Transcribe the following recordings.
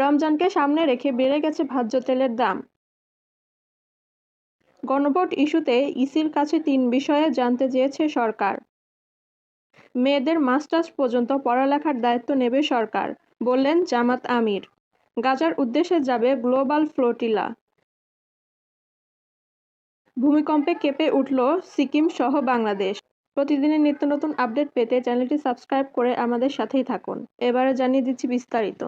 রমজানকে সামনে রেখে বেড়ে গেছে ভোজ্য তেলের দাম। গণভোট ইস্যুতে ইসির কাছে ৩ বিষয়ে জানতে চেয়েছে সরকার। মেয়েদের মাস্টার্স পর্যন্ত পড়ালেখার দায়িত্ব নেবে সরকার, বললেন জামাত আমির। গাজার উদ্দেশ্যে যাবে গ্লোবাল ফ্লোটিলা। ভূমিকম্পে কেঁপে উঠল সিকিম সহ বাংলাদেশ। প্রতিদিনের নিত্য নতুন আপডেট পেতে চ্যানেলটি সাবস্ক্রাইব করে আমাদের সাথেই থাকুন। এবারে জানিয়ে দিচ্ছি বিস্তারিত।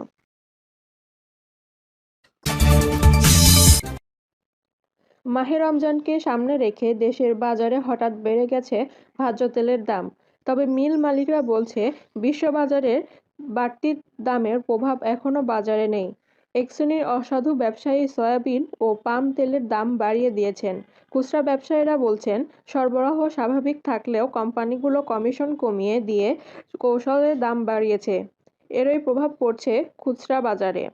মাহে রমজানকে সামনে রেখে দেশের বাজারে হঠাৎ বেড়ে গেছে ভোজ্য তেলের দাম। তবে মিল মালিকরা বলছে, বিশ্ববাজারের বাড়তি দামের প্রভাব এখনো বাজারে নেই। এক শ্রেণীর অসাধু ব্যবসায়ী সয়াবিন ও পাম তেলের দাম বাড়িয়ে দিয়েছেন। খুচরা ব্যবসায়ীরা বলছেন, সরবরাহ স্বাভাবিক থাকলেও কোম্পানিগুলো কমিশন কমিয়ে দিয়ে কৌশলে দাম বাড়িয়েছে। এরই প্রভাব পড়ছে খুচরা বাজারে।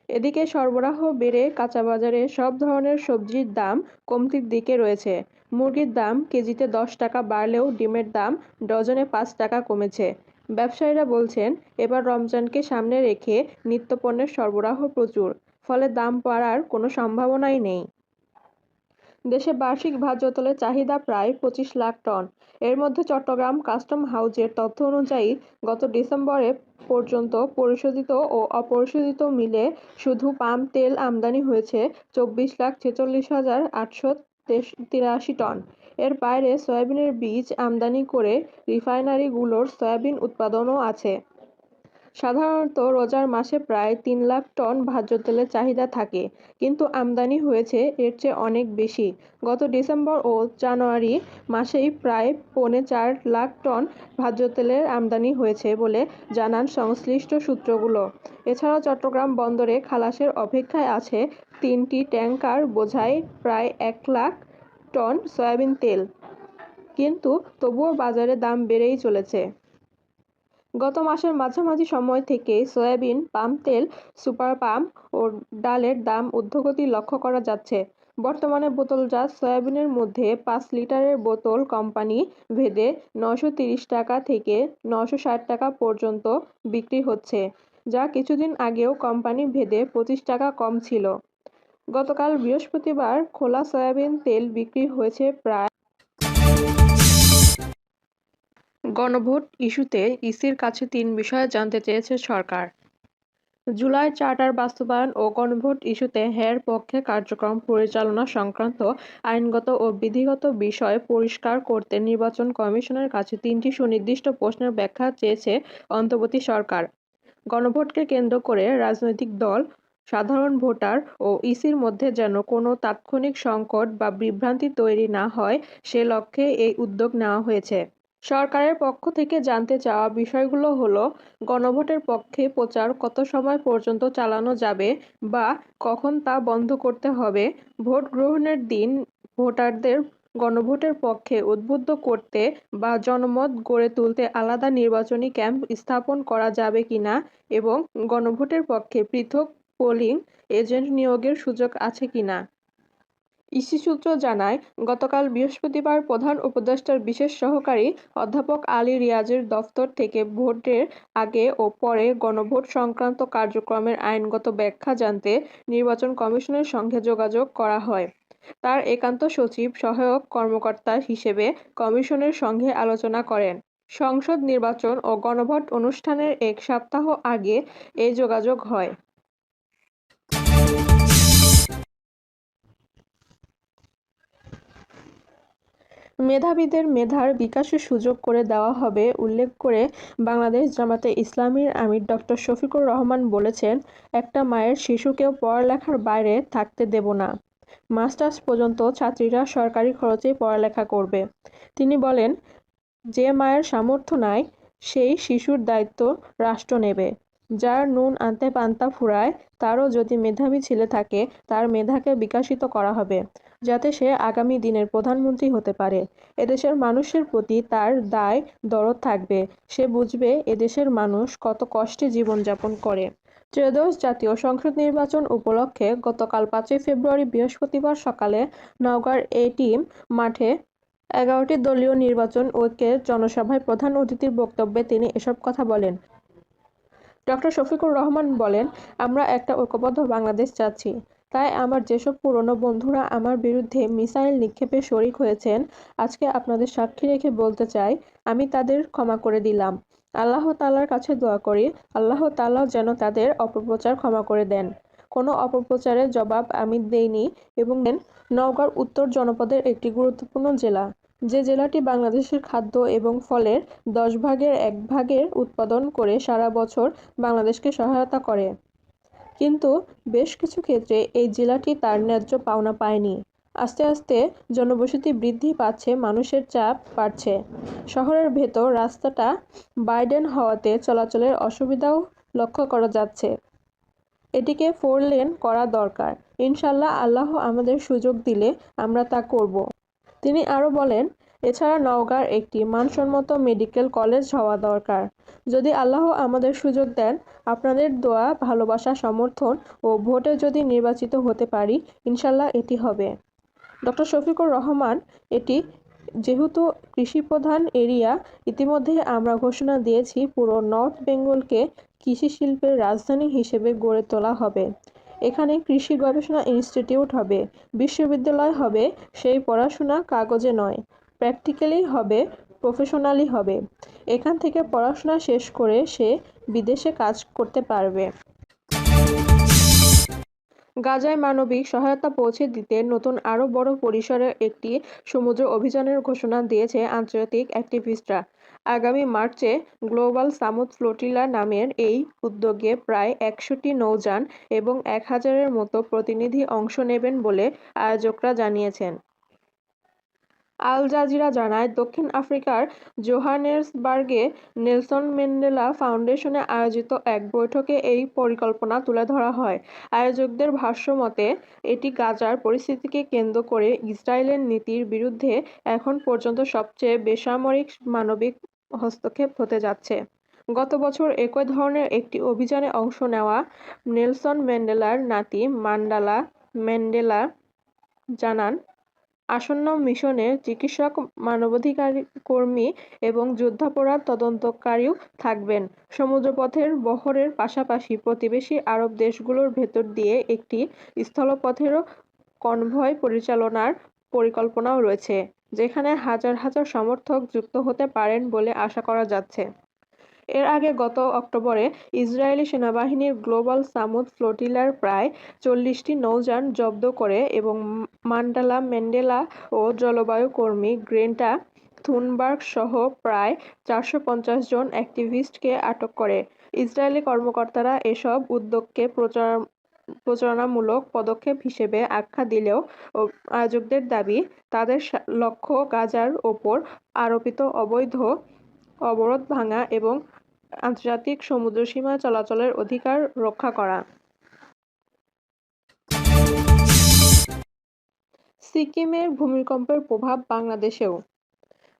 এদিকে সরবরাহ বেড়ে কাঁচাবাজারে সব ধরনের সবজির দাম কমতির দিকে রয়েছে। মুরগির দাম কেজিতে 10 টাকা বাড়লেও ডিমের দাম ডজনে 5 টাকা কমেছে। ব্যবসায়ীরা বলছেন, এবার রমজানকে সামনে রেখে নিত্যপণ্যের সরবরাহ প্রচুর, ফলে দাম বাড়ার কোনো সম্ভাবনাই নেই। দেশে বার্ষিক ভোজ্য তেলের চাহিদা প্রায় 25 লাখ টন। এর মধ্যে চট্টগ্রাম কাস্টম হাউজের তথ্য অনুযায়ী গত ডিসেম্বরে পর্যন্ত পরিশোধিত ও অপরিশোধিত মিলে শুধু পাম তেল আমদানি হয়েছে 24,46,883 টন। এর বাইরে সয়াবিনের বীজ আমদানি করে রিফাইনারিগুলোর সয়াবিন উৎপাদনও আছে। সাধারণত রোজার মাসে প্রায় 3 লাখ টন ভোজ্য তেলের চাহিদা থাকে, কিন্তু আমদানি হয়েছে এর চেয়ে অনেক বেশি। গত ডিসেম্বর ও জানুয়ারি মাসেই প্রায় 4.5 লাখ টন ভোজ্য তেলের আমদানি হয়েছে বলে জানান সংশ্লিষ্ট সূত্রগুলো। এছাড়াও চট্টগ্রাম বন্দরে খালাসের অপেক্ষায় আছে 3টি ট্যাংকার বোঝাই প্রায় 1 লাখ টন সয়াবিন তেল। কিন্তু তবুও বাজারে দাম বেড়েই চলেছে। গত মাসের মাঝামাঝি সময় থেকে সয়াবিন, পাম তেল, সুপার পাম ও ডালের দাম ঊর্ধ্বগতি লক্ষ্য করা যাচ্ছে। বর্তমানে বোতলজাত সয়াবিনের মধ্যে 5 লিটারের বোতল কোম্পানি ভেদে 930 টাকা থেকে 960 টাকা পর্যন্ত বিক্রি হচ্ছে, যা কিছুদিন আগেও কোম্পানি ভেদে 25 টাকা কম ছিল। গতকাল বৃহস্পতিবার খোলা সয়াবিন তেল বিক্রি হয়েছে প্রায়। গণভোট ইস্যুতে ইসির কাছে 3 বিষয়ে জানতে চেয়েছে সরকার। জুলাই চার্টার বাস্তবায়ন ও গণভোট ইস্যুতে হের পক্ষে কার্যক্রম পরিচালনা সংক্রান্ত আইনগত ও বিধিগত বিষয় পরিষ্কার করতে নির্বাচন কমিশনের কাছে 3টি সুনির্দিষ্ট প্রশ্নের ব্যাখ্যা চেয়েছে অন্তর্বর্তী সরকার। গণভোটকে কেন্দ্র করে রাজনৈতিক দল, সাধারণ ভোটার ও ইসির মধ্যে যেন কোনো তাৎক্ষণিক সংকট বা বিভ্রান্তি তৈরি না হয়, সে লক্ষ্যে এই উদ্যোগ নেওয়া হয়েছে। সরকারের পক্ষ থেকে জানতে চাওয়া বিষয়গুলো হলো, গণভোটের পক্ষে প্রচার কত সময় পর্যন্ত চালানো যাবে বা কখন তা বন্ধ করতে হবে, ভোট গ্রহণের দিন ভোটারদের গণভোটের পক্ষে উদ্বুদ্ধ করতে বা জনমত গড়ে তুলতে আলাদা নির্বাচনী ক্যাম্প স্থাপন করা যাবে কিনা এবং গণভোটের পক্ষে পৃথক পোলিং এজেন্ট নিয়োগের সুযোগ আছে কিনা। ইসি সূত্র জানায়, গতকাল বৃহস্পতিবার প্রধান উপদেষ্টার বিশেষ সহকারী অধ্যাপক আলী রিয়াজের দফতর থেকে ভোটের আগে ও পরে গণভোট সংক্রান্ত কার্যক্রমের আইনগত ব্যাখ্যা জানতে নির্বাচন কমিশনের সঙ্গে যোগাযোগ করা হয়। তার একান্ত সচিব সহায়ক কর্মকর্তা হিসেবে কমিশনের সঙ্গে আলোচনা করেন। সংসদ নির্বাচন ও গণভোট অনুষ্ঠানের 1 সপ্তাহ আগে এই যোগাযোগ হয়। মেধাবীদের মেধার বিকাশের সুযোগ করে দেওয়া হবে উল্লেখ করে বাংলাদেশ জামাতে ইসলামীর আমির ডক্টর শফিকুর রহমান বলেছেন, একটা মায়ের শিশুকেও পড়ালেখার বাইরে থাকতে দেব না। মাস্টার্স পর্যন্ত ছাত্রীরা সরকারি খরচেই পড়ালেখা করবে। তিনি বলেন, যে মায়ের সামর্থ্য নাই সেই শিশুর দায়িত্ব রাষ্ট্র নেবে। যার নুন আনতে পান্তা ফুরায়, তারও যদি মেধাবী ছেলে থাকে, তার মেধাকে বিকশিত করা হবে, যাতে সে আগামী দিনের প্রধানমন্ত্রী হতে পারে। এদেশের মানুষের প্রতি তার দায় দরদ থাকবে। সে বুঝবে এদেশের মানুষ কত কষ্টে জীবনযাপন করে। ত্রয়োদশ জাতীয় সংসদ নির্বাচন উপলক্ষে গতকাল 5 ফেব্রুয়ারি বৃহস্পতিবার সকালে নওগাঁর এটিএম মাঠে 11টি দলীয় নির্বাচন ঐক্যের জনসভায় প্রধান অতিথির বক্তব্যে তিনি এসব কথা বলেন। ডক্টর শফিকুর রহমান বলেন, আমরা একটা ঐক্যবদ্ধ বাংলাদেশ চাচ্ছি। তাই আমার যেসব পুরনো বন্ধুরা আমার বিরুদ্ধে মিসাইল নিক্ষেপে শরিক হয়েছেন, আজকে আপনাদের সাক্ষী রেখে বলতে চাই, আমি তাদের ক্ষমা করে দিলাম। আল্লাহ তাআলার কাছে দোয়া করি, আল্লাহ তাআলা যেন তাদের অপপ্রচার ক্ষমা করে দেন। কোনো অপপ্রচারের জবাব আমি দেইনি এবং নওগাঁর উত্তর জনপদের একটি গুরুত্বপূর্ণ জেলা, যে জেলাটি বাংলাদেশের খাদ্য এবং ফলের ১০ ভাগের ১ ভাগের উৎপাদন করে সারা বছর বাংলাদেশকে সহায়তা করে। কিন্তু বেশ কিছু ক্ষেত্রে এই জেলাটি তার ন্যায্য পাওনা পায়নি। আস্তে আস্তে জনবসতি বৃদ্ধি পাচ্ছে, মানুষের চাপ বাড়ছে। শহরের ভেতর রাস্তাটা বাইডেন হওয়াতে চলাচলের অসুবিধাও লক্ষ্য করা যাচ্ছে। এটিকে 4 লেন করা দরকার। ইনশাল্লাহ আল্লাহ আমাদের সুযোগ দিলে আমরা তা করব। তিনি আরও বলেন, এছাড়া নওগাঁর একটি মানসম্মত মেডিকেল কলেজ হওয়া দরকার। যদি আল্লাহ আমাদের সুযোগ দেন, আপনাদের দোয়া, ভালোবাসা, সমর্থন ও ভোটে যদি নির্বাচিত হতে পারি, ইনশাল্লাহ এটি হবে। ডক্টর শফিকুর রহমান, এটি যেহেতু কৃষিপ্রধান এরিয়া, ইতিমধ্যে আমরা ঘোষণা দিয়েছি পুরো নর্থ বেঙ্গলকে কৃষি শিল্পের রাজধানী হিসেবে গড়ে তোলা হবে। এখানে কৃষি গবেষণা ইনস্টিটিউট হবে, বিশ্ববিদ্যালয় হবে, সেই পড়াশোনা কাগজে নয়, প্র্যাকটিক্যালি হবে, প্রফেশনালি হবে। এখান থেকে পড়াশোনা শেষ করে সে বিদেশে কাজ করতে পারবে। গাজায় মানবিক সহায়তা পৌঁছে দিতে নতুন আরও বড় পরিসরের একটি সমুদ্র অভিযানের ঘোষণা দিয়েছে আন্তর্জাতিক অ্যাক্টিভিস্টরা। আগামী মার্চে গ্লোবাল সামুদ ফ্লোটিলা নামের এই উদ্যোগে প্রায় ১০০টি নৌযান এবং ১,০০০-এর মতো প্রতিনিধি অংশ নেবেন বলে আয়োজকরা জানিয়েছেন। আল জাজিরা জানায়, দক্ষিণ আফ্রিকার জোহানেসবার্গে নেলসন ম্যান্ডেলা ফাউন্ডেশনে আয়োজিত এক বৈঠকে এই পরিকল্পনা তুলে ধরা হয়। আয়োজকদের ভাষ্যমতে, এটি গাজার পরিস্থিতিকে কেন্দ্র করে ইসরায়েলের নীতির বিরুদ্ধে এখন পর্যন্ত সবচেয়ে বেসামরিক মানবিক হস্তক্ষেপ হতে যাচ্ছে। গত বছর একই ধরনের একটি অভিযানে অংশ নেওয়া নেলসন ম্যান্ডেলার নাতি মান্ডালা ম্যান্ডেলা জানান, আসন্ন মিশনে চিকিৎসক, মানবাধিকার কর্মী এবং যুদ্ধাপরাধ তদন্তকারীও থাকবেন। সমুদ্রপথের বহরের পাশাপাশি প্রতিবেশী আরব দেশগুলোর ভেতর দিয়ে একটি স্থলপথেরও কনভয় পরিচালনার পরিকল্পনাও রয়েছে, যেখানে হাজার হাজার সমর্থক যুক্ত হতে পারেন বলে আশা করা যাচ্ছে। এর আগে গত অক্টোবরে ইসরায়েলি সেনাবাহিনীর গ্লোবাল সামুদ ফ্লোটিলার প্রায় ৪০টি নৌযান জব্দ করে এবং মান্ডালা ম্যান্ডেলা ও জলবায়ু কর্মী গ্রেটা থুনবার্গ সহ প্রায় ৪৫০ জন অ্যাক্টিভিস্টকে আটক করে। ইসরায়েলি কর্মকর্তারা এসব উদ্যোগকে প্রচারণামূলক পদক্ষেপ হিসেবে আখ্যা দিলেও আয়োজকদের দাবি, তাদের লক্ষ্য গাজার ওপর আরোপিত অবৈধ অবরোধ ভাঙা এবং আন্তর্জাতিক সমুদ্রসীমা চলাচলের অধিকার রক্ষা করা। সিকিমের ভূমিকম্পের প্রভাব বাংলাদেশেও।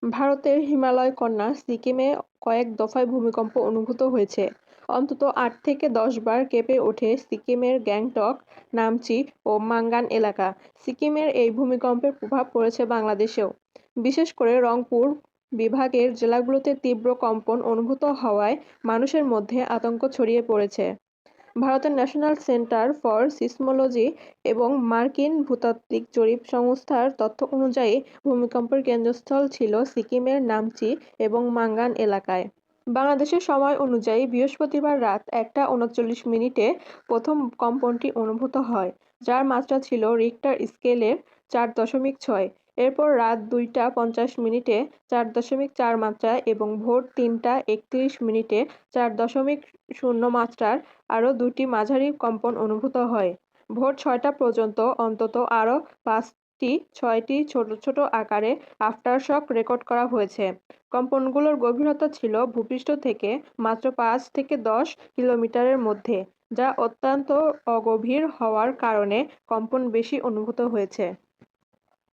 ভারতের হিমালয় কন্যা সিকিমে কয়েক দফায় ভূমিকম্প অনুভূত হয়েছে। অন্তত ৮ থেকে ১০ বার কেঁপে ওঠে সিকিমের গ্যাংটক, নামচি ও মাঙ্গান এলাকা। সিকিমের এই ভূমিকম্পের প্রভাব পড়েছে বাংলাদেশেও। বিশেষ করে রংপুর বিভাগের জেলাগুলোতে তীব্র কম্পন অনুভূত হওয়ায় মানুষের মধ্যে আতঙ্ক ছড়িয়ে পড়েছে। ভারতের ন্যাশনাল সেন্টার ফর সিসমোলজি এবং মার্কিন ভূতাত্ত্বিক জরিপ সংস্থার তথ্য অনুযায়ী ভূমিকম্পের কেন্দ্রস্থল ছিল সিকিমের নামচি এবং মাঙ্গান এলাকায়। বাংলাদেশের সময় অনুযায়ী বৃহস্পতিবার রাত ১টা ৩৯ মিনিটে প্রথম কম্পনটি অনুভূত হয়, যার মাত্রা ছিল রিক্টার স্কেলের ৪.৬। এরপর রাত ২টা ৫০ মিনিটে ৪.৪ মাত্রায় এবং ভোর ৩টা ৩১ মিনিটে ৪.০ মাত্রার আরও দুটি মাঝারি কম্পন অনুভূত হয়। ভোর ৬টা পর্যন্ত অন্তত আরও ৬টি ছোট ছোট আকারে আফটারশক রেকর্ড করা হয়েছে। কম্পনগুলোর গভীরতা ছিল ভূপৃষ্ঠ থেকে মাত্র ৫ থেকে ১০ কিলোমিটারের মধ্যে, যা অত্যন্ত অগভীর হওয়ার কারণে কম্পন বেশি অনুভূত হয়েছে।